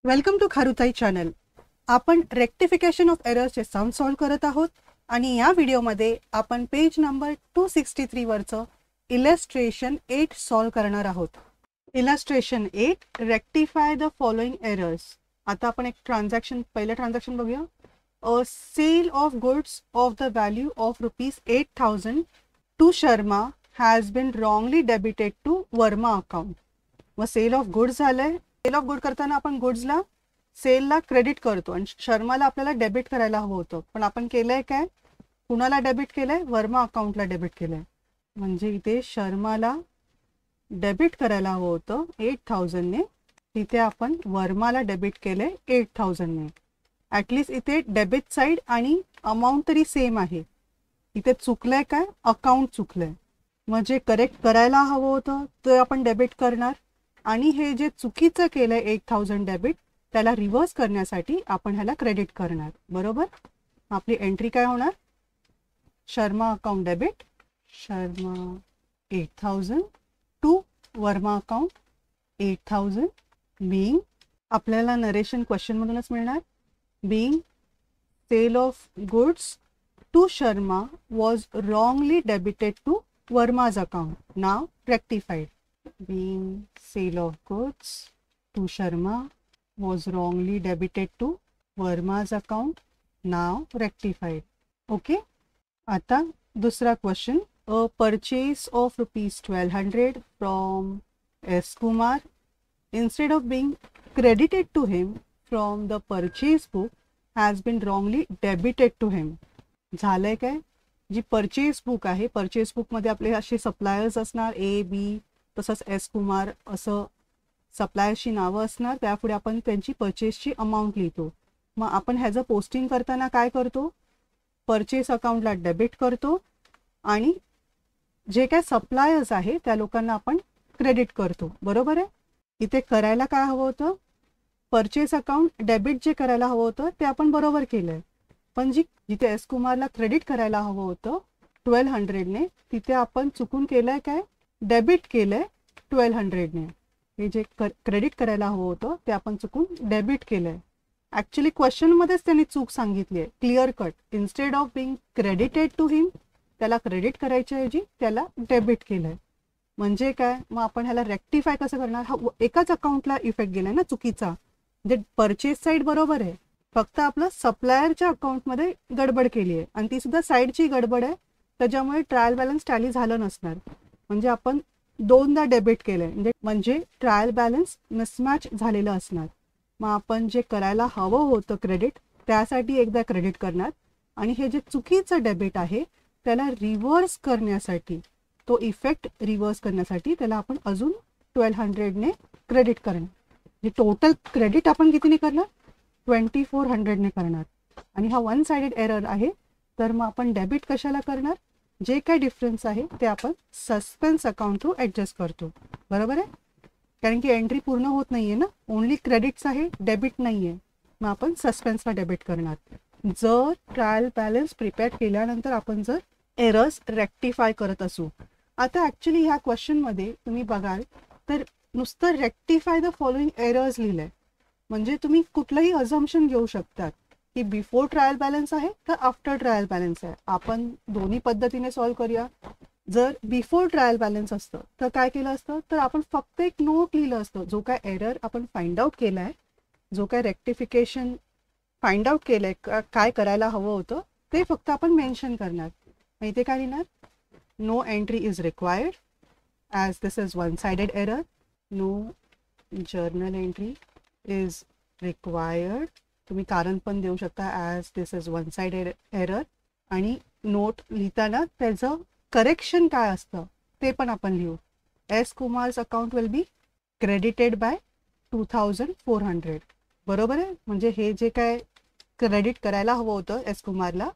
Welcome to खारुताई channel. आपण rectification of एरर्सचे sum solve करत आहोत आणि या व्हिडिओमध्ये आपण पेज नंबर 263 वरचं इलस्ट्रेशन 8 सॉल्व करणार आहोत. Illustration 8 rectify the following errors. आता आपण एक पहिलं ट्रान्झॅक्शन बघूया. A sale of goods of the value of ₹8,000 to Sharma has been wrongly debited to Verma account. मग सेल ऑफ गुड्स झालंय. सेल ऑफ गुड करताना आपण गुड्सला सेलला क्रेडिट करतो आणि शर्माला आपल्याला डेबिट करायला हवं होतं, पण आपण केलंय काय? कुणाला डेबिट केलंय? वर्मा अकाउंटला डेबिट केलंय. म्हणजे इथे शर्माला डेबिट करायला हवं होतं 8,000 ने, तिथे आपण वर्माला डेबिट केलंय 8,000 ने. ॲटलिस्ट इथे डेबिट साईड आणि अमाऊंट तरी सेम आहे. इथे चुकलंय काय? अकाउंट चुकलंय. म्हणजे करेक्ट करायला हवं होतं ते आपण डेबिट करणार आणि हे जे चुकीचं केलंय 8,000 डेबिट त्याला रिव्हर्स करण्यासाठी आपण ह्याला क्रेडिट करणार. बरोबर. आपली एंट्री काय होणार? Sharma account debit, Sharma 8,000 to Verma account 8,000 being, आपल्याला नरेशन क्वेश्चन मधूनच मिळणार, being sale of goods to Sharma was wrongly debited to Verma's account, now rectified. Being sale of goods to Sharma was wrongly debited to Verma's account, now rectified. Okay. आता दूसरा question. A purchase of ₹1,200 from S. Kumar instead of being credited to him from the purchase book has been wrongly debited to him. झालंय काय? जी purchase book आहे, purchase book मध्ये आपले असे suppliers असणार A, B, तसंच एस कुमार असं सप्लायर्सची नावं असणार. त्यापुढे आपण त्यांची परचेसची अमाऊंट लिहितो. मग आपण ह्याचं पोस्टिंग करताना काय करतो? परचेस अकाउंटला डेबिट करतो आणि जे काय सप्लायर्स आहे त्या लोकांना आपण क्रेडिट करतो. बरोबर आहे. इथे करायला काय हवं होतं? परचेस अकाउंट डेबिट जे करायला हवं होतं ते आपण बरोबर केलंय, पण जिथे एस कुमारला क्रेडिट करायला हवं होतं 1,200 ने, तिथे आपण चुकून केलंय काय? डेबिट केलंय 1,200 ने. हे जे क्रेडिट करायला हवं होतं ते आपण चुकून डेबिट केलंय. ॲक्च्युली क्वेश्चनमध्येच त्यांनी चूक सांगितली आहे, clear cut. Instead of being credited to him, त्याला क्रेडिट करायच्या ऐवजी त्याला डेबिट केलंय. म्हणजे काय? मग आपण ह्याला रेक्टिफाय कसं करणार? हा एकाच अकाउंटला इफेक्ट गेलाय ना चुकीचा. म्हणजे परचेस साईड बरोबर आहे, फक्त आपलं सप्लायरच्या अकाउंटमध्ये गडबड केली आहे आणि ती सुद्धा साईडची गडबड आहे, त्याच्यामुळे ट्रायल बॅलन्स टॅली झालं नसणार. म्हणजे आपण दोनदा डेबिट केलंय, म्हणजे ट्रायल बॅलन्स मिसमॅच झालेलं असणार. मग आपण जे करायला हवं होतं क्रेडिट त्यासाठी एकदा क्रेडिट करणार आणि हे जे चुकीचं डेबिट आहे त्याला रिव्हर्स करण्यासाठी, तो इफेक्ट रिव्हर्स करण्यासाठी त्याला आपण अजून 1,200 ने क्रेडिट करणार. म्हणजे टोटल क्रेडिट आपण कितीने करणार? 2,400 ने करणार. आणि हा वन साइडेड एरर आहे, तर मग आपण डेबिट कशाला करणार? जे काय डिफरन्स आहे ते आपण सस्पेन्स अकाउंट थ्रू ॲडजस्ट करतो. बरोबर आहे. कारण की एंट्री पूर्ण होत नाहीये ना, ओनली क्रेडिट्स आहे, डेबिट नाहीये. मग आपण सस्पेन्सला डेबिट करणार. जर ट्रायल बॅलन्स प्रिपेअर केल्यानंतर आपण जर एरर्स रेक्टिफाय करत असू. आता ॲक्च्युली ह्या क्वेश्चनमध्ये तुम्ही बघाल तर नुसतं रेक्टिफाय द फॉलोइंग एरर्स लिहिलंय. म्हणजे तुम्ही कुठलंही अझम्पशन घेऊ शकतात की बिफोर ट्रायल बॅलन्स आहे तर आफ्टर ट्रायल बॅलन्स आहे. आपण दोन्ही पद्धतीने सॉल्व करूया. जर बिफोर ट्रायल बॅलन्स असतं तर काय केलं असतं? तर आपण फक्त एक नोट लिहिलं असतं. जो काय एरर आपण फाइंड आउट केलाय, जो काय रेक्टिफिकेशन फाइंड आउट केलंय, काय करायला हवं होतं ते फक्त आपण मेन्शन करणार. इथे काय लिहिणार? No entry is required as this is one sided error. No journal entry is required. तुम्ही कारण पण देऊ शकता as this is one sided error. आणि नोट लिहिताना त्याचं करेक्शन काय असतं ते पण आपण लिहू. S Kumar's account will be credited by 2,400. बरोबर आहे. म्हणजे हे जे काय क्रेडिट करायला हवं होतं एस कुमारला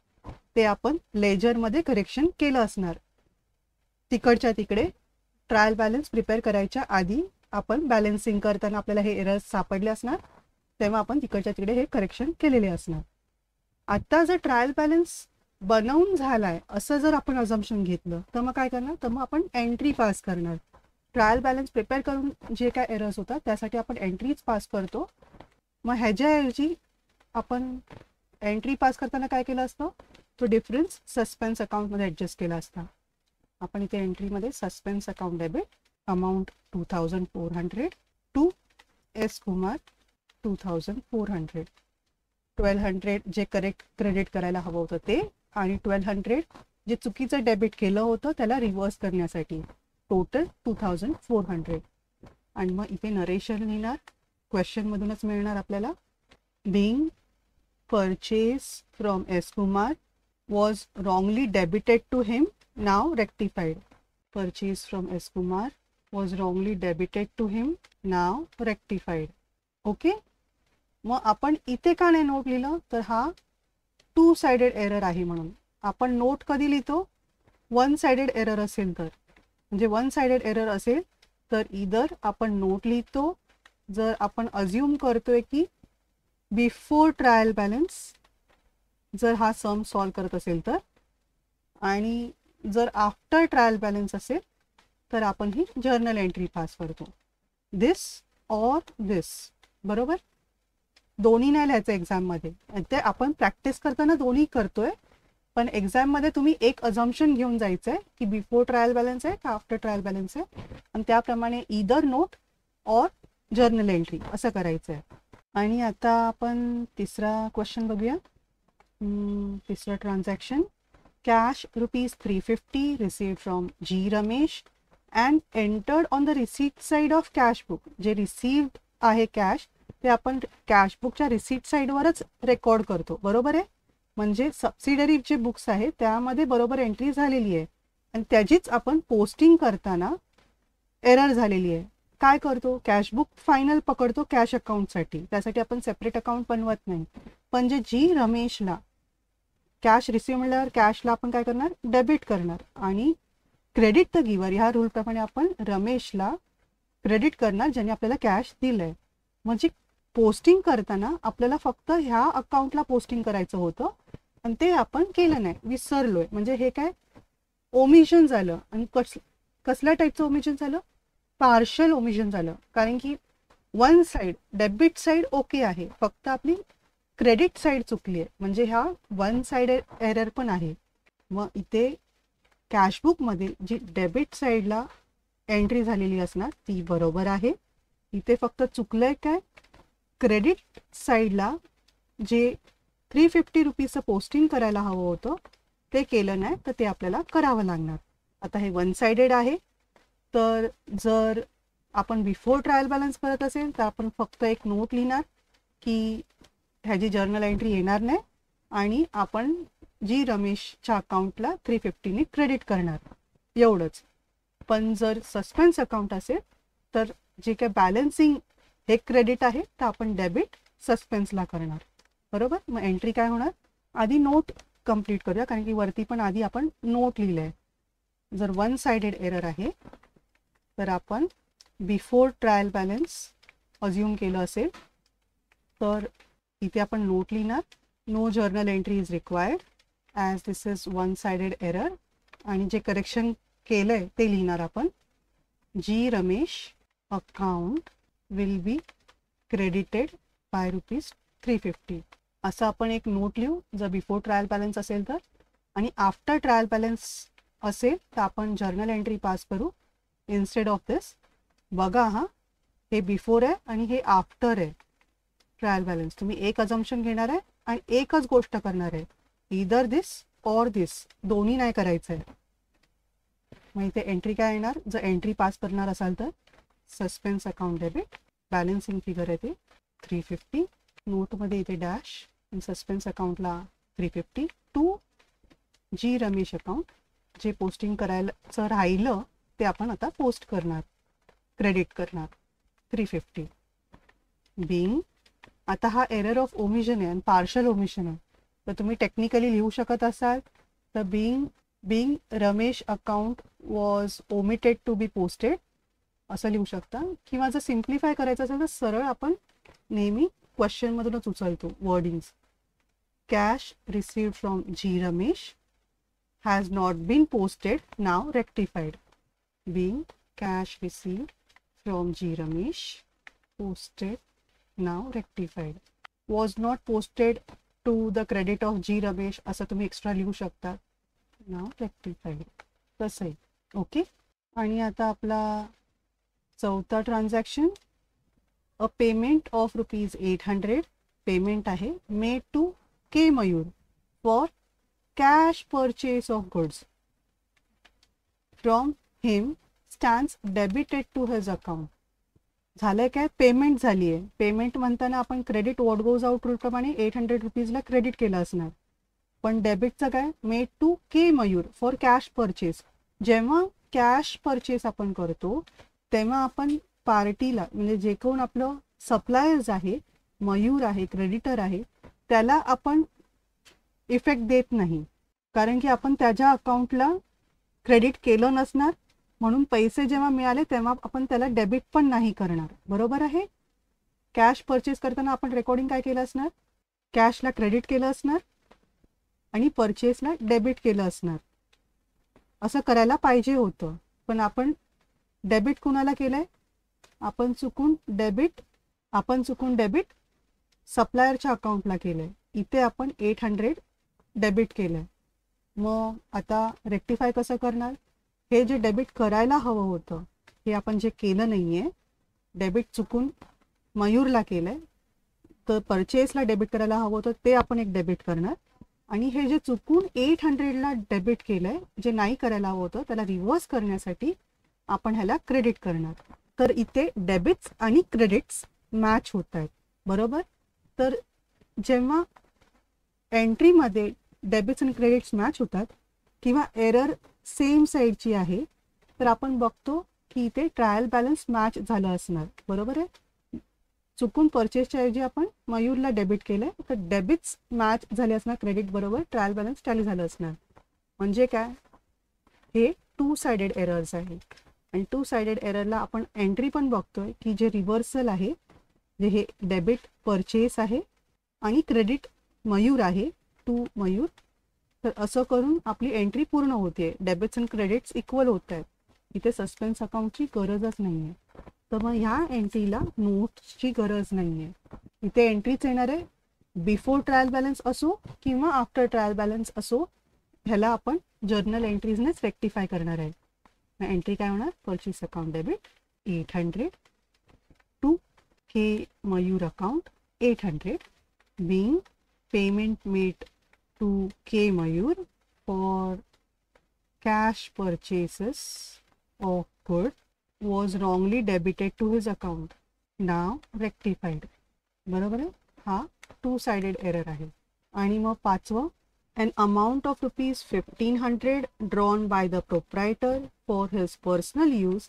ते आपण लेजरमध्ये करेक्शन केलं असणार. तिकडच्या तिकडे ट्रायल बॅलन्स प्रिपेअर करायच्या आधी आपण बॅलन्सिंग करताना आपल्याला हे एरर्स सापडले असणार, तेव्हा आपण तिकडच्या तिकडे हे करेक्शन केलेले असणार. आता जर ट्रायल बॅलन्स बनवून झालाय असं जर आपण अझम्पशन घेतलं तर मग काय करणार? तर मग आपण एंट्री पास करणार. ट्रायल बॅलन्स प्रिपेअर करून जे काय एरर्स होतात त्यासाठी आपण एंट्रीज पास करतो मग ह्याच्याऐवजी आपण एंट्री पास करताना काय केलं असतं, तो डिफरन्स सस्पेन्स अकाउंटमध्ये ॲडजस्ट केला असता. आपण इथे एंट्रीमध्ये suspense account debit amount 2400 to S Kumar 2400. 1200 जे करेक्ट क्रेडिट करायला हवं होतं ते, आणि 1200 जे चुकीचं डेबिट केलं होतं त्याला रिव्हर्स करण्यासाठी, टोटल 2400. आणि मग इथे नरेशन लिहिणार, क्वेश्चनमधूनच मिळणार आपल्याला. Being purchase from S. Kumar was wrongly debited to him, now rectified. Purchase from S. Kumar was wrongly debited to him, now rectified. Okay. मग आपण इथे का नाही नोट लिहिलं, तर हा 2 साइडेड एरर आहे म्हणून. आपण नोट कधी लिहितो, 1 साइडेड एरर असेल तर, म्हणजे 1 साइडेड एरर असेल तर इधर आपण नोट लिहितो. जर आपण अज्युम करतोय की बिफोर ट्रायल बॅलन्स जर हा सम सॉल्व करत असेल तर, आणि जर आफ्टर ट्रायल बॅलन्स असेल तर आपण ही जर्नल एंट्री पास करतो, दिस ऑर दिस. बरोबर, दोन्ही नाही लिहायचं एक्झाममध्ये. ते आपण प्रॅक्टिस करताना दोन्ही करतोय, पण एक्झाममध्ये तुम्ही एक अझम्पशन घेऊन जायचं आहे की बिफोर ट्रायल बॅलन्स आहे का आफ्टर ट्रायल बॅलन्स आहे, आणि त्याप्रमाणे इदर नोट ऑर जर्नल एंट्री असं करायचं आहे. आणि आता आपण तिसरा क्वेश्चन बघूया. तिसरा transaction, cash ₹350 received from G Ramesh and entered on the receipt side of cash book. जे रिसीव्ड आहे कॅश ते आपण कॅश बुकच्या रिसीट साईडवरच रेकॉर्ड करतो. बरोबर आहे, म्हणजे सबसिडरी जे बुक्स आहे त्यामध्ये बरोबर एंट्री झालेली आहे, आणि त्याचीच आपण पोस्टिंग करताना एरर झालेली आहे. काय करतो, कॅश बुक फायनल पकडतो कॅश अकाउंटसाठी, त्यासाठी आपण सेपरेट अकाउंट बनवत नाही. पण जे जी रमेशला कॅश रिसीव्ह म्हणल्यावर कॅशला आपण काय करणार, डेबिट करणार, आणि क्रेडिट द गिवर ह्या रूलप्रमाणे आपण रमेशला क्रेडिट करणार ज्याने आपल्याला कॅश दिलंय. म्हणजे पोस्टिंग करताना आपल्याला फक्त ह्या अकाउंटला पोस्टिंग करायचं होतं, आणि ते आपण केलं नाही, विसरलोय. म्हणजे हे काय ओमिशन झालं. आणि कसल्या टाईपचं ओमिशन झालं, पार्शल ओमिशन झालं. कारण की 1 साईड डेबिट साईड ओके आहे, फक्त आपली क्रेडिट साईड चुकली आहे, म्हणजे ह्या 1 साईड एरर पण आहे. मग इथे कॅशबुकमध्ये जी डेबिट साईडला एंट्री झालेली असणार ती बरोबर आहे. इथे फक्त चुकलंय काय, क्रेडिट साईडला जे ₹350 पोस्टिंग करायला हवं होतं ते केलं नाही, तर ते आपल्याला करावं लागणार. आता हे 1 साइडेड आहे, तर जर आपण बिफोर ट्रायल बॅलन्स करत असेल तर आपण फक्त एक नोट लिहिणार की ह्याची जर्नल एंट्री येणार नाही, आणि आपण जी रमेशच्या अकाउंटला 350 क्रेडिट करणार, एवढंच. पण जर सस्पेन्स अकाउंट असेल तर जे काय बॅलन्सिंग हे क्रेडिट आहे तर आपण डेबिट सस्पेन्सला करणार. बरोबर, मग एंट्री काय होणार, आधी नोट कंप्लीट करूया, कारण की वरती पण आधी आपण नोट लिहिलं आहे. जर 1 साइडेड एरर आहे तर आपण बिफोर ट्रायल बॅलन्स अज्युम केलं असेल तर इथे आपण नोट लिहिणार, no journal entry is required as this is 1 sided error, आणि जे करेक्शन केलं आहे ते लिहिणार आपण, G Ramesh account will be credited by ₹350. असं आपण एक नोट लिहू जर बिफोर ट्रायल बॅलन्स असेल तर. आणि आफ्टर ट्रायल बॅलन्स असेल तर आपण जर्नल एंट्री पास करू इन्स्टेड ऑफ दिस. बघा हा, हे बिफोर आहे आणि हे आफ्टर आहे ट्रायल बॅलन्स. तुम्ही एक अजम्पशन घेणार आहे आणि एकच गोष्ट करणार आहे, इदर दिस ऑर दिस, दोन्ही नाही करायचं आहे. मग इथे एंट्री काय येणार, जर एंट्री पास करणार असाल तर suspense account debit, balancing figure आहे ते 350, नोटमध्ये इथे डॅश, आणि सस्पेन्स अकाउंटला 350 टू जी रमेश अकाउंट, जे पोस्टिंग करायचं राहिलं ते आपण आता पोस्ट करणार, क्रेडिट करणार 350. बिंग, आता हा एरर ऑफ ओमिशन आहे आणि पार्शल ओमिशन आहे, तर तुम्ही टेक्निकली लिहू शकत असाल तर being Ramesh account was omitted to be posted असं लिहू शकता. किंवा जर सिम्प्लिफाय करायचं असेल तर सरळ आपण नेहमी क्वेश्चनमधूनच उचलतो wordings. Cash received from G Ramesh has not been posted, now rectified. Being cash received from G Ramesh, posted नाव rectified. Was not posted to the credit of G Ramesh असं तुम्ही एक्स्ट्रा लिहू शकता. नाव रेक्टिफाईड तसं आहे. ओके. आणि आता आपला चौथा transaction, a payment of ₹800 payment आहे made to K Mayur for cash purchase of goods from him stands debited to his account. झालंय काय, पेमेंट झाली आहे. पेमेंट म्हणताना आपण credit what goes out rule प्रमाणे ₹800 क्रेडिट केलं असणार, पण डेबिटचं काय, made to K Mayur for cash purchase. जेव्हा कॅश परचेस आपण करतो तेव्हा आपण पार्टीला, म्हणजे जे कोण आपलं सप्लायर्स आहे, मयूर आहे, क्रेडिटर आहे, त्याला आपण इफेक्ट देत नाही, कारण की आपण त्याच्या अकाउंटला क्रेडिट केलं नसणार. म्हणून पैसे जेव्हा मिळाले तेव्हा आपण त्याला डेबिट पण नाही करणार. बरोबर आहे. कॅश परचेस करताना आपण रेकॉर्डिंग काय केलं असणार, कॅशला क्रेडिट केलं असणार आणि परचेसला डेबिट केलं असणार. असं करायला पाहिजे होतं, पण आपण डेबिट कुणाला केलंय, आपण चुकून डेबिट सप्लायरच्या अकाउंटला केलंय. इथे आपण 800 डेबिट केलंय. मग आता रेक्टिफाय कसं करणार, हे जे डेबिट करायला हवं होतं हे आपण जे केलं नाहीये, डेबिट चुकून मयूरला केलंय, तर परचेसला डेबिट करायला हवं होतं ते आपण एक डेबिट करणार. आणि हे जे चुकून 800ला डेबिट केलंय, जे नाही करायला हवं होतं, त्याला रिव्हर्स करण्यासाठी आपण ह्याला क्रेडिट करणार. तर इथे डेबिट्स आणि क्रेडिट्स मॅच होत आहेत. बरोबर. तर जेव्हा एंट्रीमध्ये डेबिट्स आणि क्रेडिट्स मॅच होतात किंवा एरर सेम साईडची आहे, तर आपण बघतो की इथे ट्रायल बॅलन्स मॅच झालं असणार. बरोबर आहे. चुकून परचेसच्या ऐवजी आपण मयूरला डेबिट केलंय, तर डेबिट्स मॅच झाले असणार क्रेडिट बरोबर, ट्रायल बॅलन्स टॅली झालं असणार. म्हणजे काय, हे 2 साइडेड एरर्स आहे. आणि 2 साइडेड एररला आपण एंट्री पण बघतोय की जे रिव्हर्सल आहे, जे हे डेबिट परचेस आहे आणि क्रेडिट मयूर आहे, टू मयूर. तर असं करून आपली एंट्री पूर्ण होते. डेबिट्स आणि क्रेडिट्स इक्वल होत आहेत. इथे सस्पेन्स अकाउंटची गरजच नाही आहे. तर मग ह्या एंट्रीला नोट्सची गरज नाही आहे. इथे एंट्रीच येणार आहे बिफोर ट्रायल बॅलन्स असो किंवा आफ्टर ट्रायल बॅलन्स असो, ह्याला आपण जर्नल एंट्रीजनेच रेक्टिफाय करणार आहे. एंट्री काय होणार, purchase account debit 800 to K Mayur account 800 being payment made to K Mayur for cash purchases of good was wrongly debited to his account. Now rectified. बरोबर आहे. हा 2 साइडेड एरर आहे. आणि मग पाचवं, an amount of ₹1500 drawn by the proprietor for his personal use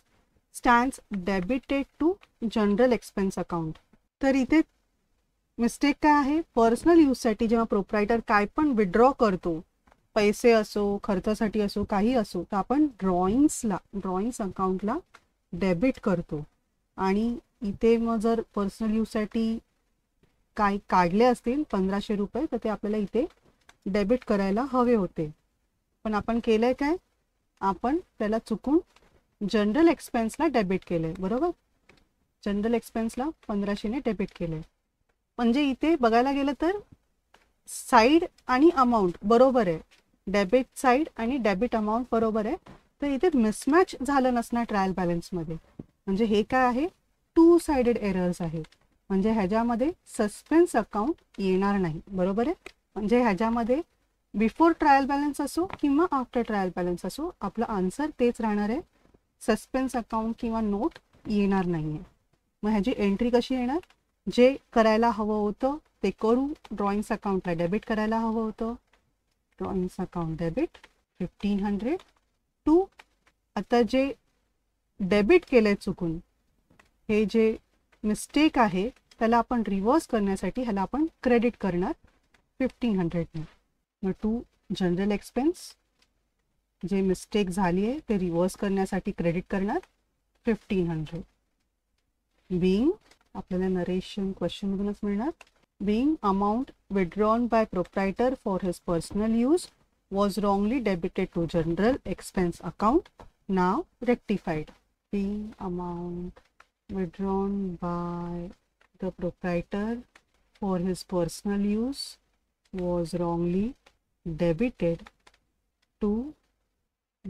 stands debited to general expense account. तर इथे mistake काय आहे, पर्सनल यूजसाठी जेव्हा प्रोप्रायटर काय पण विड्रॉ करतो, पैसे असो, खर्चासाठी असो, काही असो, तर आपण ड्रॉइंग्स अकाउंटला डेबिट करतो. आणि इथे मग जर पर्सनल यूजसाठी काय काढले असतील ₹1500, तर ते आपल्याला इथे डेबिट करायला हवे होते. पण आपण केलंय काय, आपण त्याला चुकून जनरल एक्सपेन्सला डेबिट केलंय. बरोबर. जनरल एक्सपेन्सला 1500ने डेबिट केलंय. म्हणजे इथे बघायला गेलं तर साईड आणि अमाऊंट बरोबर आहे, डेबिट साईड आणि डेबिट अमाऊंट बरोबर आहे. तर इथे मिसमॅच झालं नसणार ट्रायल बॅलन्समध्ये. म्हणजे हे काय आहे, 2 साइडेड एरर्स आहे. म्हणजे ह्याच्यामध्ये सस्पेन्स अकाउंट येणार नाही. बरोबर आहे. म्हणजे ह्याच्यामध्ये बिफोर ट्रायल बॅलन्स असो किंवा आफ्टर ट्रायल बॅलन्स असो, आपलं आन्सर तेच राहणार आहे, सस्पेन्स अकाउंट किंवा नोट येणार नाही आहे. मग ह्याची एंट्री कशी येणार, जे करायला हवं होतं ते करू. ड्रॉइंग्स अकाउंटला डेबिट करायला हवं होतं, ड्रॉइंग्स अकाउंट डेबिट 1500 टू, आता जे डेबिट केलंय चुकून, हे जे मिस्टेक आहे त्याला आपण रिव्हर्स करण्यासाठी ह्याला आपण क्रेडिट करणार 1500ने. मग टू जनरल एक्सपेन्स, जे मिस्टेक झाली आहे ते रिव्हर्स करण्यासाठी क्रेडिट करणार 1500. बिंग, आपल्याला नरेशन क्वेश्चनमधूनच मिळणार, being amount withdrawn by proprietor for his personal use was wrongly debited to general expense account, now rectified. Being amount withdrawn by the proprietor for his personal use was wrongly debited to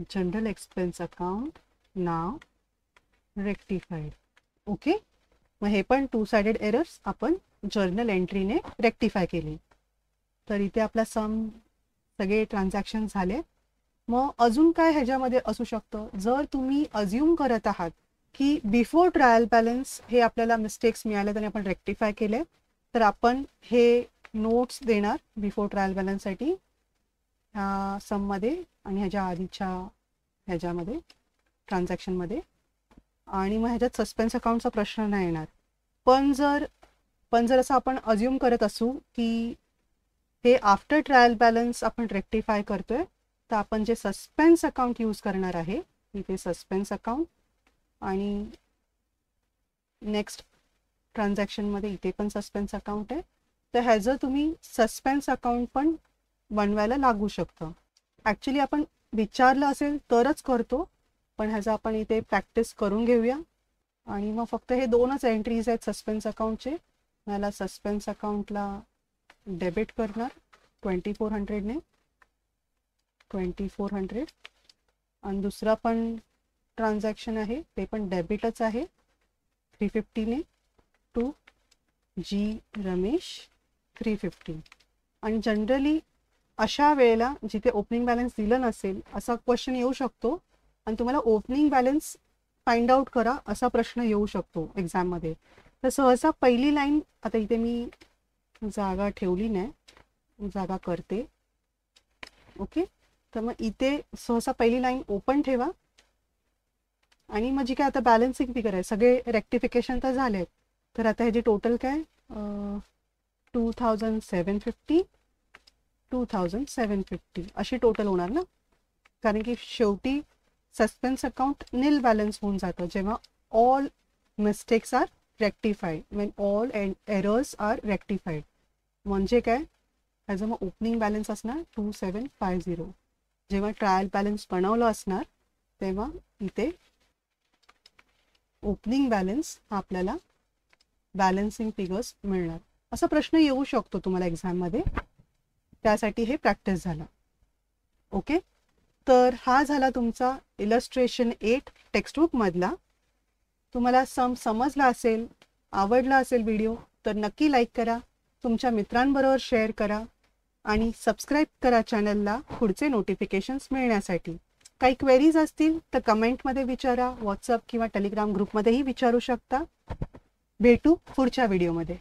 general expense account, now rectified. Okay, मग हे पण two sided errors आपण journal एंट्रीने rectify केली. तर इथे आपला सम सगळे transaction झाले. मग अजून काय ह्याच्यामध्ये असू शकतं, जर तुम्ही अज्युम करत आहात की बिफोर ट्रायल बॅलन्स हे आपल्याला मिस्टेक्स मिळाले आणि आपण रेक्टिफाय केले, तर आपण हे नोट्स देणार बिफोर ट्रायल बॅलन्ससाठी ह्या सममध्ये आणि ह्याच्या आधीच्या ह्याच्यामध्ये ट्रान्झॅक्शनमध्ये. आणि मग ह्याच्यात सस्पेन्स अकाउंटचा प्रश्न नाही येणार. पण जर असं आपण अज्युम करत असू की हे आफ्टर ट्रायल बॅलन्स आपण रेक्टिफाय करतोय, तर आपण जे सस्पेन्स अकाउंट यूज करणार आहे इथे सस्पेन्स अकाउंट, आणि नेक्स्ट ट्रान्झॅक्शनमध्ये इथे पण सस्पेन्स अकाउंट आहे. तर ह्याचं तुम्ही सस्पेन्स अकाउंट पण बनवायला लागू शकतं. ॲक्च्युली आपण विचारलं असेल तरच करतो, पण ह्याचं आपण इथे प्रॅक्टिस करून घेऊया. आणि मग फक्त हे दोनच एंट्रीज आहेत सस्पेन्स अकाउंटचे. मला सस्पेन्स अकाउंटला डेबिट करणार 2400ने 2400, आणि दुसरा पण ट्रान्झॅक्शन आहे ते पण डेबिटच आहे 350ने टू जी रमेश 350. आणि जनरली अशा वेळेला जिथे ओपनिंग बॅलन्स दिलं नसेल असा क्वेश्चन येऊ शकतो, आणि तुम्हाला ओपनिंग बॅलन्स फाइंड आउट करा असा प्रश्न येऊ शकतो एक्झाममध्ये. तर सहसा पहिली लाईन, आता इथे मी जागा ठेवली नाही, जागा करते. ओके, तर मग इथे सहसा पहिली लाईन ओपन ठेवा, आणि मग जी काय आता बॅलन्सिंग फिगर आहे सगळे रेक्टिफिकेशन तर झाले आहेत. तर आता ह्याची टोटल काय 2750 2750 अशी टोटल होणार ना, कारण की शेवटी सस्पेन्स अकाउंट निल बॅलन्स होऊन जातं जेव्हा all mistakes are rectified, when all errors are rectified. म्हणजे काय, ह्याचं मग ओपनिंग बॅलन्स असणार 2750. जेव्हा ट्रायल बॅलन्स बनवलं असणार तेव्हा इथे ओपनिंग बॅलन्स हा आपल्याला बॅलन्सिंग फिगर्स मिळणार. असा प्रश्न येऊ शकतो तुम्हाला एक्झाममध्ये, त्यासाठी हे प्रॅक्टिस झालं. ओके, तर हा झाला तुमचा इलस्ट्रेशन 8 टेक्स्टबुकमधला. तुम्हाला समजला असेल, आवडला असेल व्हिडिओ, तर नक्की लाईक करा, तुमच्या मित्रांबरोबर शेअर करा, आणि सबस्क्राईब करा चॅनलला पुढचे नोटिफिकेशन्स मिळण्यासाठी. काही क्वेरीज असतील तर कमेंटमध्ये विचारा, व्हॉट्सअप किंवा टेलिग्राम ग्रुपमध्येही विचारू शकता. भेटू पुढच्या व्हिडिओमध्ये.